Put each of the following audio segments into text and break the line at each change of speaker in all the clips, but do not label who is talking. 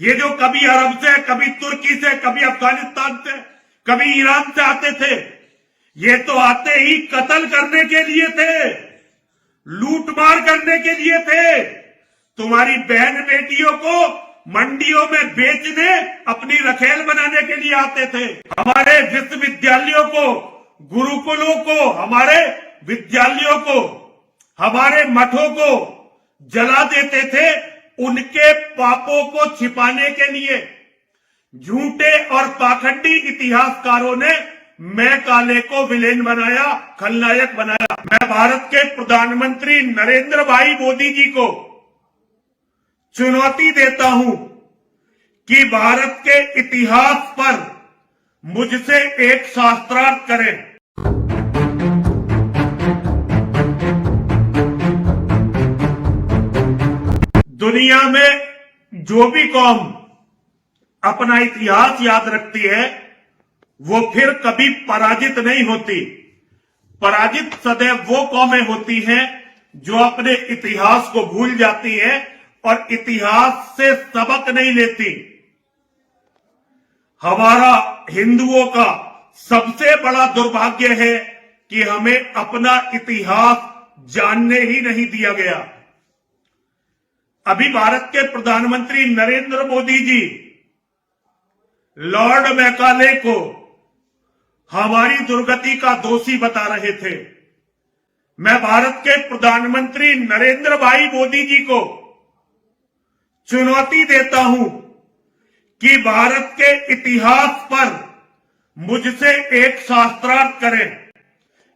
ये जो कभी अरब से, कभी तुर्की से, कभी अफगानिस्तान से, कभी ईरान से आते थे, ये तो आते ही कत्ल करने के लिए थे, लूटमार करने के लिए थे। तुम्हारी बहन बेटियों को मंडियों में बेचने, अपनी रखेल बनाने के लिए आते थे। हमारे विश्वविद्यालयों को, गुरुकुलों को, हमारे विद्यालयों को, हमारे मठों को जला देते थे, उनके पापों को छिपाने के लिए। झूठे और पाखंडी इतिहासकारों ने मैकाले को विलेन बनाया, खलनायक बनाया। मैं भारत के प्रधानमंत्री नरेंद्र भाई मोदी जी को चुनौती देता हूं कि भारत के इतिहास पर मुझसे एक शास्त्रार्थ करें। दुनिया में जो भी कौम अपना इतिहास याद रखती है, वो फिर कभी पराजित नहीं होती। पराजित सदैव वो कौमें होती हैं जो अपने इतिहास को भूल जाती हैं और इतिहास से सबक नहीं लेती। हमारा हिंदुओं का सबसे बड़ा दुर्भाग्य है कि हमें अपना इतिहास जानने ही नहीं दिया गया। अभी भारत के प्रधानमंत्री नरेंद्र मोदी जी लॉर्ड मैकाले को हमारी दुर्गति का दोषी बता रहे थे। मैं भारत के प्रधानमंत्री नरेंद्र भाई मोदी जी को चुनौती देता हूं कि भारत के इतिहास पर मुझसे एक शास्त्रार्थ करें।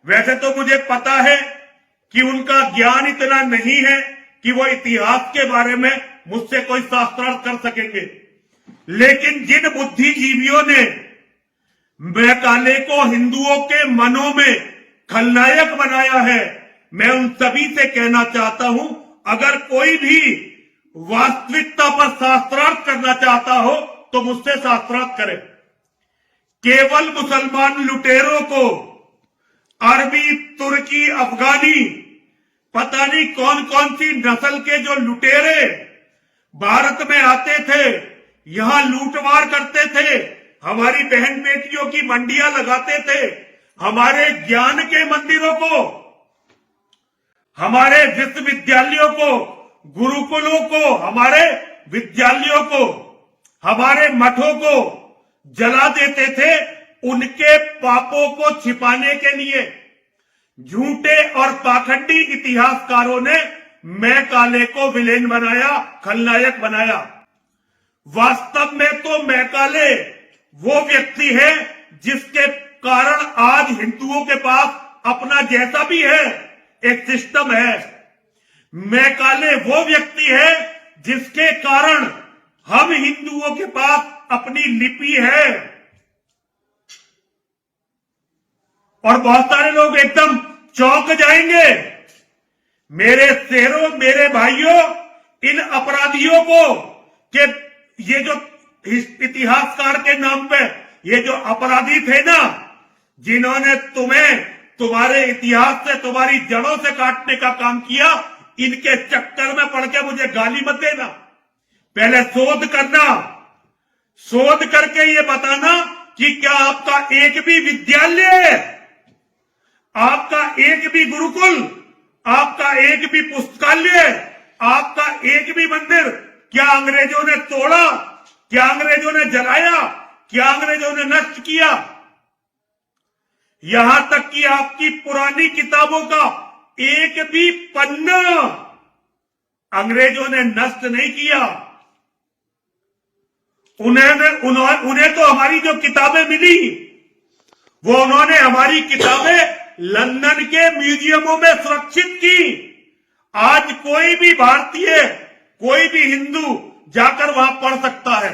वैसे तो मुझे पता है कि उनका ज्ञान इतना नहीं है कि वो इतिहास के बारे में मुझसे कोई शास्त्रार्थ कर सकेंगे, लेकिन जिन बुद्धिजीवियों ने मैकाले को हिंदुओं के मनों में खलनायक बनाया है, मैं उन सभी से कहना चाहता हूं, अगर कोई भी वास्तविकता पर शास्त्रार्थ करना चाहता हो तो मुझसे शास्त्रार्थ करे। केवल मुसलमान लुटेरों को अरबी, तुर्की, अफगानी, पता नहीं कौन कौन सी नस्ल के जो लुटेरे भारत में आते थे, यहां लूटमार करते थे, हमारी बहन बेटियों की मंडियां लगाते थे, हमारे ज्ञान के मंदिरों को, हमारे विश्वविद्यालयों को, गुरुकुलों को, हमारे विद्यालयों को, हमारे मठों को जला देते थे, उनके पापों को छिपाने के लिए। झूठे और पाखंडी इतिहासकारों ने मैकाले को विलेन बनाया, खलनायक बनाया। वास्तव में तो मैकाले वो व्यक्ति है जिसके कारण आज हिंदुओं के पास अपना जैसा भी है एक सिस्टम है। मैकाले वो व्यक्ति है जिसके कारण हम हिंदुओं के पास अपनी लिपि है। और बहुत सारे लोग एकदम चौंक जाएंगे। मेरे शेरों, मेरे भाइयों, इन अपराधियों को कि ये जो इतिहासकार के नाम पे ये जो अपराधी थे ना, जिन्होंने तुम्हें तुम्हारे इतिहास से, तुम्हारी जड़ों से काटने का काम किया, इनके चक्कर में पड़ के मुझे गाली मत देना। पहले शोध करना, शोध करके ये बताना कि क्या आपका एक भी विद्यालय, आपका एक भी गुरुकुल, आपका एक भी पुस्तकालय, आपका एक भी मंदिर क्या अंग्रेजों ने तोड़ा, क्या अंग्रेजों ने जलाया, क्या अंग्रेजों ने नष्ट किया? यहां तक कि आपकी पुरानी किताबों का एक भी पन्ना अंग्रेजों ने नष्ट नहीं किया। उन्हें तो हमारी जो किताबें मिली, वो उन्होंने हमारी किताबें लंदन के म्यूजियमों में सुरक्षित की। आज कोई भी भारतीय, कोई भी हिंदू जाकर वहां पढ़ सकता है।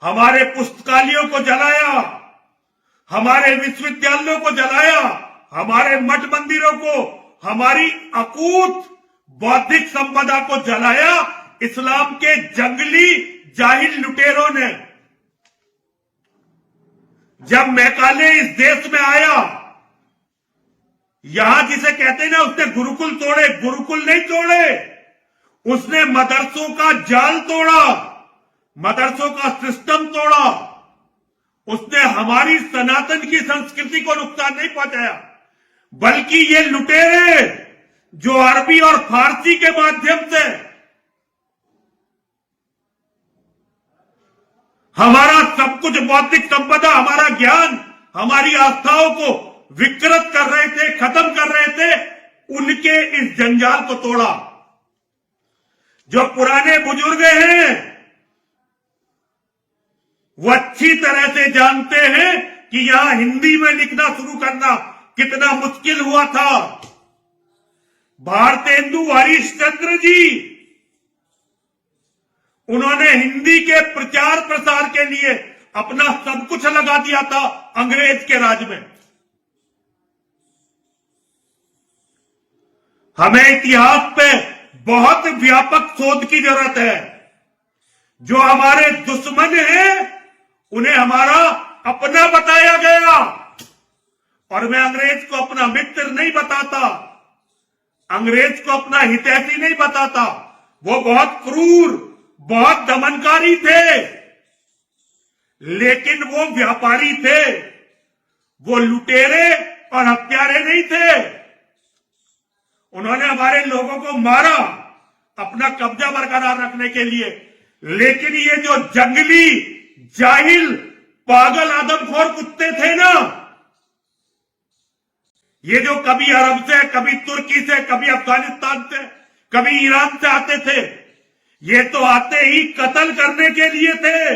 हमारे पुस्तकालयों को जलाया, हमारे विश्वविद्यालयों को जलाया, हमारे मठ मंदिरों को, हमारी अकूत बौद्धिक संपदा को जलाया इस्लाम के जंगली जाहिल लुटेरों ने। जब मैकाले इस देश में आया, यहां जिसे कहते हैं ना, उसने गुरुकुल तोड़े। गुरुकुल नहीं तोड़े, उसने मदरसों का जाल तोड़ा, मदरसों का सिस्टम तोड़ा, उसने हमारी सनातन की संस्कृति को नुकसान नहीं पहुंचाया, बल्कि ये लुटेरे जो अरबी और फारसी के माध्यम से हमारा सब कुछ, बौद्धिक संपदा, हमारा ज्ञान, हमारी आस्थाओं को विकृत कर रहे थे, खत्म कर रहे थे, उनके इस जंजाल को तोड़ा। जो पुराने बुजुर्ग हैं वो अच्छी तरह से जानते हैं कि यहां हिंदी में लिखना शुरू करना कितना मुश्किल हुआ था। भारतेंदु हरिश्चंद्र जी, उन्होंने हिंदी के प्रचार प्रसार के लिए अपना सब कुछ लगा दिया था अंग्रेज के राज में। हमें इतिहास पे बहुत व्यापक शोध की जरूरत है। जो हमारे दुश्मन हैं उन्हें हमारा अपना बताया गया, और मैं अंग्रेज को अपना मित्र नहीं बताता, अंग्रेज को अपना हितैषी नहीं बताता। वो बहुत क्रूर, बहुत दमनकारी थे, लेकिन वो व्यापारी थे, वो लुटेरे और हत्यारे नहीं थे। उन्होंने हमारे लोगों को मारा अपना कब्जा बरकरार रखने के लिए, लेकिन ये जो जंगली, जाहिल, पागल, आदमखोर कुत्ते थे ना, ये जो कभी अरब से, कभी तुर्की से, कभी अफगानिस्तान से, कभी ईरान से आते थे, ये तो आते ही कत्ल करने के लिए थे,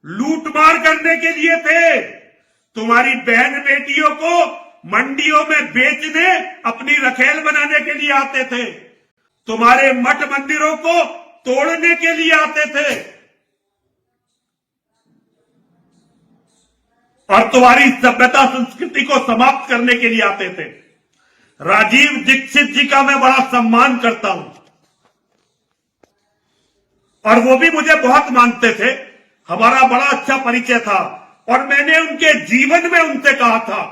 लूटमार करने के लिए थे। तुम्हारी बहन बेटियों को मंडियों में बेचने, अपनी रखेल बनाने के लिए आते थे, तुम्हारे मठ मंदिरों को तोड़ने के लिए आते थे, और तुम्हारी सभ्यता संस्कृति को समाप्त करने के लिए आते थे। राजीव दीक्षित जी का मैं बड़ा सम्मान करता हूं, और वो भी मुझे बहुत मानते थे, हमारा बड़ा अच्छा परिचय था, और मैंने उनके जीवन में उनसे कहा था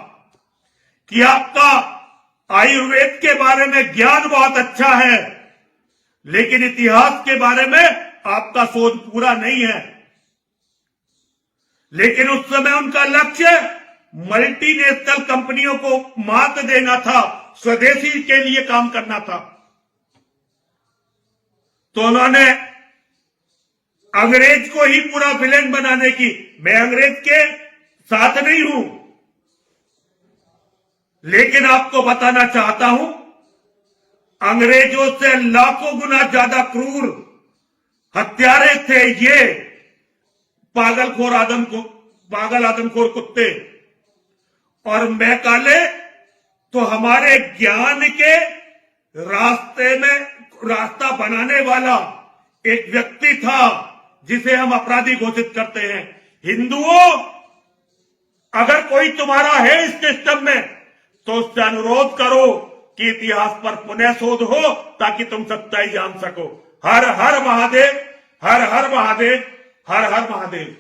कि आपका आयुर्वेद के बारे में ज्ञान बहुत अच्छा है, लेकिन इतिहास के बारे में आपका शोध पूरा नहीं है। लेकिन उस समय उनका लक्ष्य मल्टीनेशनल कंपनियों को मात देना था, स्वदेशी के लिए काम करना था। तो उन्होंने अंग्रेज को ही पूरा विलेन बनाने की, मैं अंग्रेज के साथ नहीं हूं, लेकिन आपको बताना चाहता हूं, अंग्रेजों से लाखों गुना ज्यादा क्रूर हत्यारे थे ये पागल आदमखोर कुत्ते। और मैं काले तो हमारे ज्ञान के रास्ते में रास्ता बनाने वाला एक व्यक्ति था जिसे हम अपराधी घोषित करते हैं। हिंदुओं, अगर कोई तुम्हारा है इस सिस्टम में तो उससे अनुरोध करो कि इतिहास पर पुनः शोध हो, ताकि तुम सच्चाई जान सको। हर हर महादेव, हर हर महादेव, हर हर महादेव।